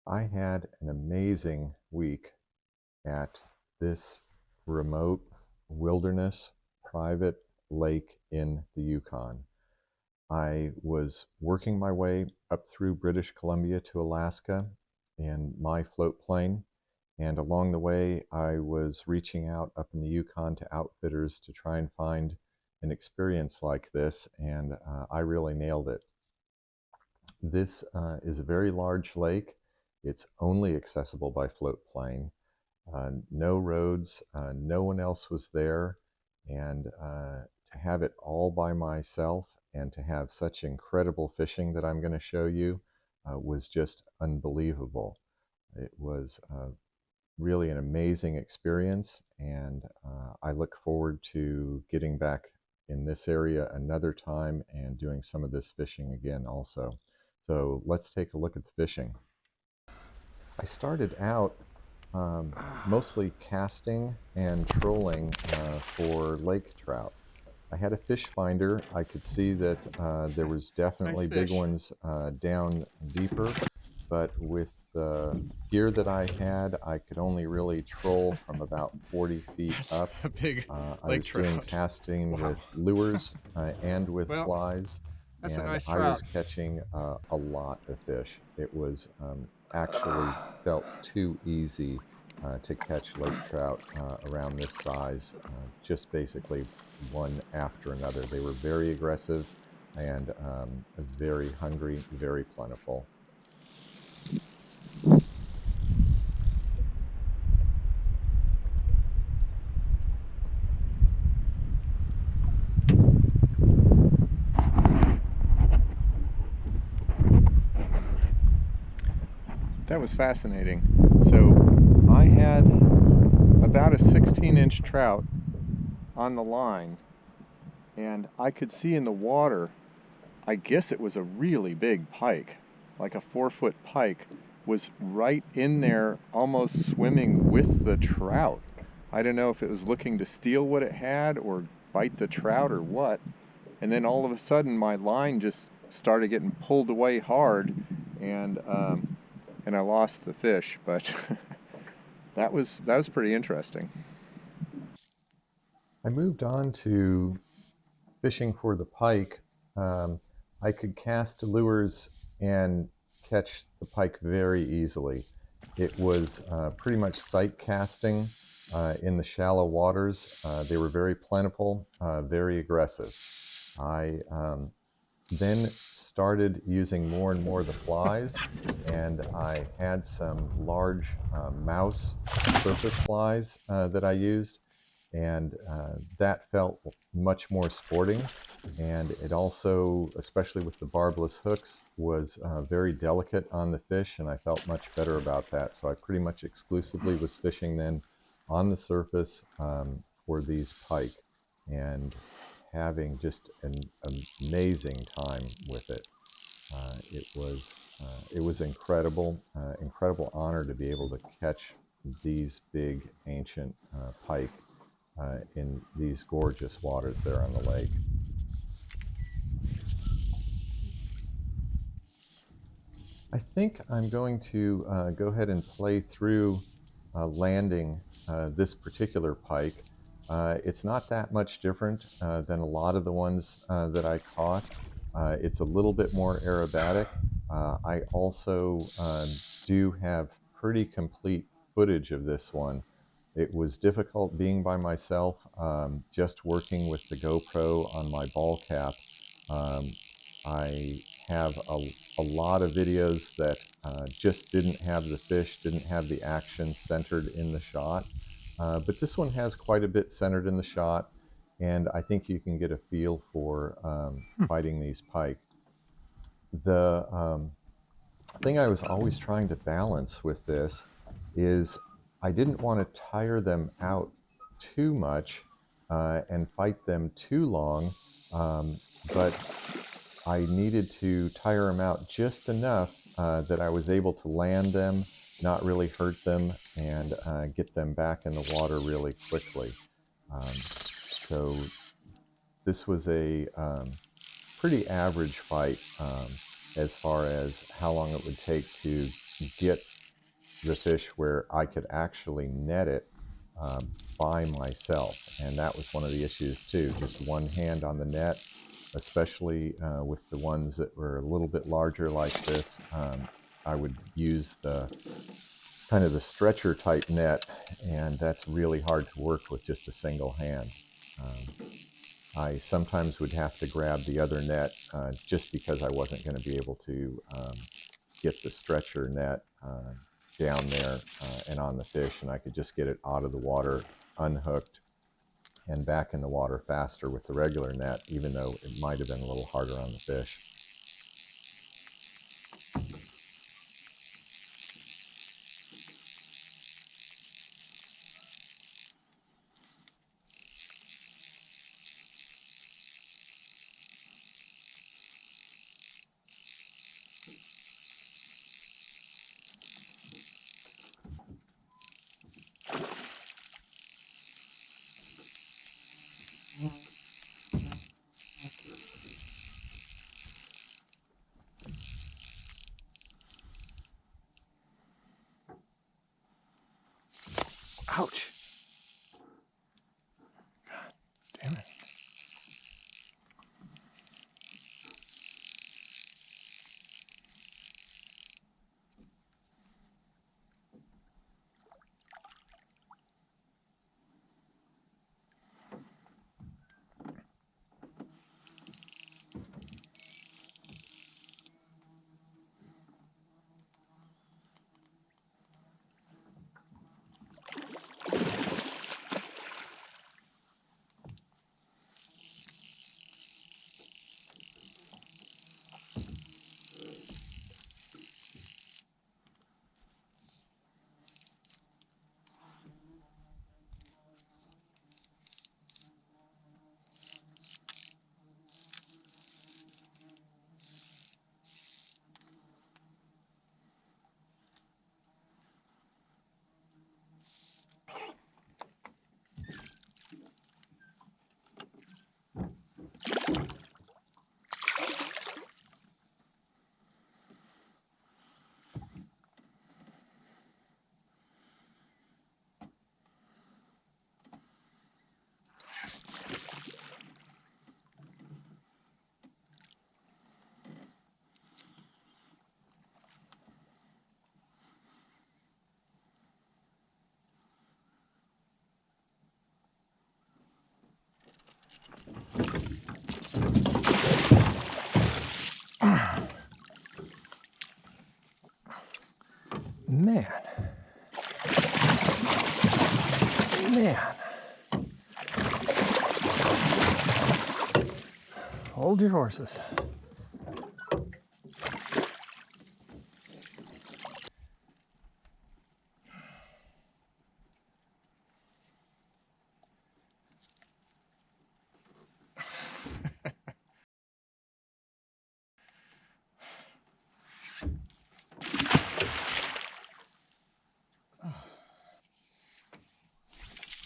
I had an amazing week at this remote wilderness private lake in the Yukon. I was working my way up through British Columbia to Alaska in my float plane, and along the way, I was reaching out up in the Yukon to outfitters to try and find an experience like this, and I really nailed it. This is a very large lake. It's only accessible by float plane. No roads, no one else was there, and to have it all by myself and to have such incredible fishing that I'm going to show you was just unbelievable. It was really an amazing experience, and I look forward to getting back in this area another time and doing some of this fishing again also. So let's take a look at the fishing. I started out mostly casting and trolling for lake trout. I had a fish finder. I could see that there was Nice definitely big fish. ones down deeper, but with the gear that I had, I could only really troll from about 40 feet That's up. a big I lake was doing trout. casting with Wow. lures and with Well, flies, that's a and nice I was trout. catching a lot of fish. It was actually felt too easy to catch lake trout around this size, just basically one after another. They were very aggressive and very hungry, very plentiful. That was fascinating. So I had about a 16-inch trout on the line, and I could see in the water, I guess it was a really big pike, like a 4-foot pike, was right in there almost swimming with the trout. I don't know if it was looking to steal what it had or bite the trout or what. And then all of a sudden, my line just started getting pulled away hard, and and I lost the fish. But that was pretty interesting. I moved on to fishing for the pike. Um, I could cast lures and catch the pike very easily. It was pretty much sight casting in the shallow waters. They were very plentiful, very aggressive. I then started using more and more of the flies, and I had some large mouse surface flies that I used, and that felt much more sporting. And it also, especially with the barbless hooks, was very delicate on the fish, and I felt much better about that. So I pretty much exclusively was fishing then on the surface for these pike, and having just an amazing time with it. It was incredible, incredible honor to be able to catch these big ancient pike in these gorgeous waters there on the lake. I think I'm going to go ahead and play through landing this particular pike. It's not that much different than a lot of the ones that I caught. It's a little bit more aerobatic. I also do have pretty complete footage of this one. It was difficult being by myself, just working with the GoPro on my ball cap. Um, I have a lot of videos that just didn't have the fish, didn't have the action centered in the shot. But this one has quite a bit centered in the shot, and I think you can get a feel for fighting these pike. The thing I was always trying to balance with this is I didn't want to tire them out too much and fight them too long, but I needed to tire them out just enough that I was able to land them, not really hurt them, and get them back in the water really quickly. Um, so this was a pretty average fight as far as how long it would take to get the fish where I could actually net it by myself. And that was one of the issues too, just one hand on the net, especially with the ones that were a little bit larger like this. I would use the kind of the stretcher type net, and that's really hard to work with just a single hand. I sometimes would have to grab the other net just because I wasn't going to be able to get the stretcher net down there and on the fish, and I could just get it out of the water unhooked and back in the water faster with the regular net, even though it might have been a little harder on the fish. Ouch. God damn it. Man. Man. Hold your horses.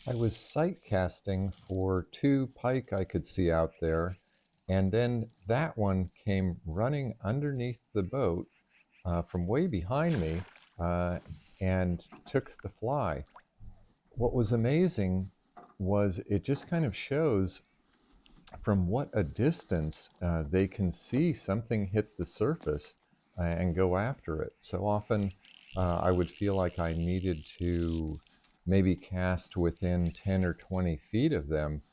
I was sight casting for two pike I could see out there, and then that one came running underneath the boat from way behind me uh, and took the fly. What was amazing was it just kind of shows from what a distance they can see something hit the surface and go after it. So often I would feel like I needed to maybe cast within 10 or 20 feet of them.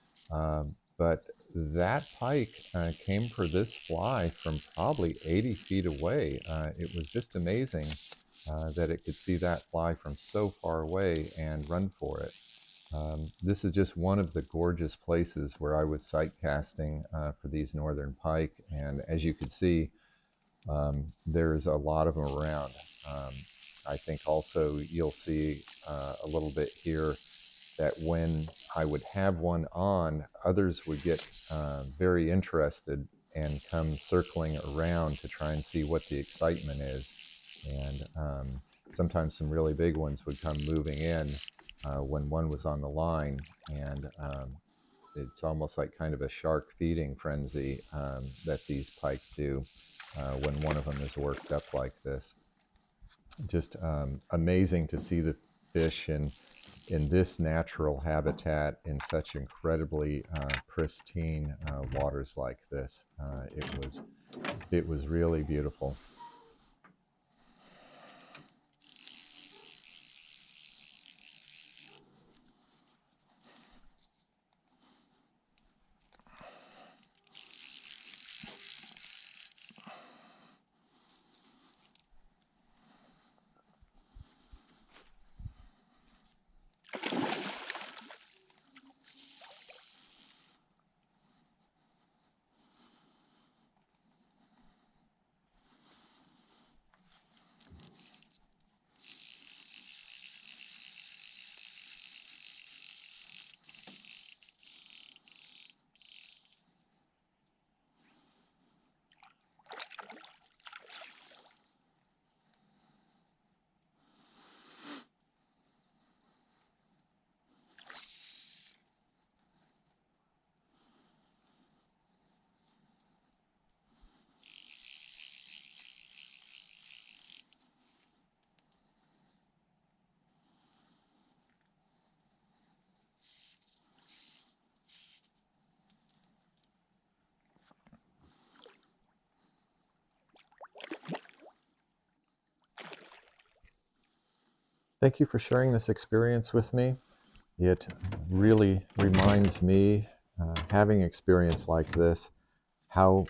But that pike came for this fly from probably 80 feet away. It was just amazing that it could see that fly from so far away and run for it. This is just one of the gorgeous places where I was sight casting for these northern pike. And as you can see, there's a lot of them around. Um, I think also you'll see a little bit here that when I would have one on, others would get very interested and come circling around to try and see what the excitement is. And sometimes some really big ones would come moving in when one was on the line. And it's almost like kind of a shark feeding frenzy that these pike do when one of them is worked up like this. just amazing to see the fish in this natural habitat in such incredibly pristine waters like this. It was really beautiful. Thank you for sharing this experience with me. It really reminds me, having experience like this, how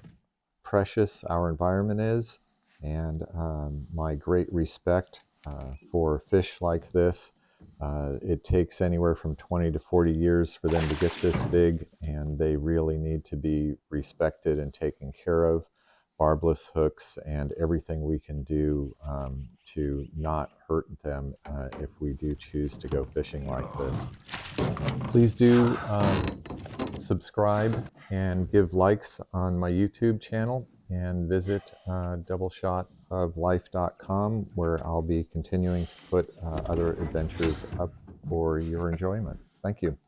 precious our environment is, and my great respect for fish like this. It takes anywhere from 20 to 40 years for them to get this big, and they really need to be respected and taken care of. Barbless hooks and everything we can do to not hurt them if we do choose to go fishing like this. Please do subscribe and give likes on my YouTube channel, and visit doubleshotoflife.com, where I'll be continuing to put other adventures up for your enjoyment. Thank you.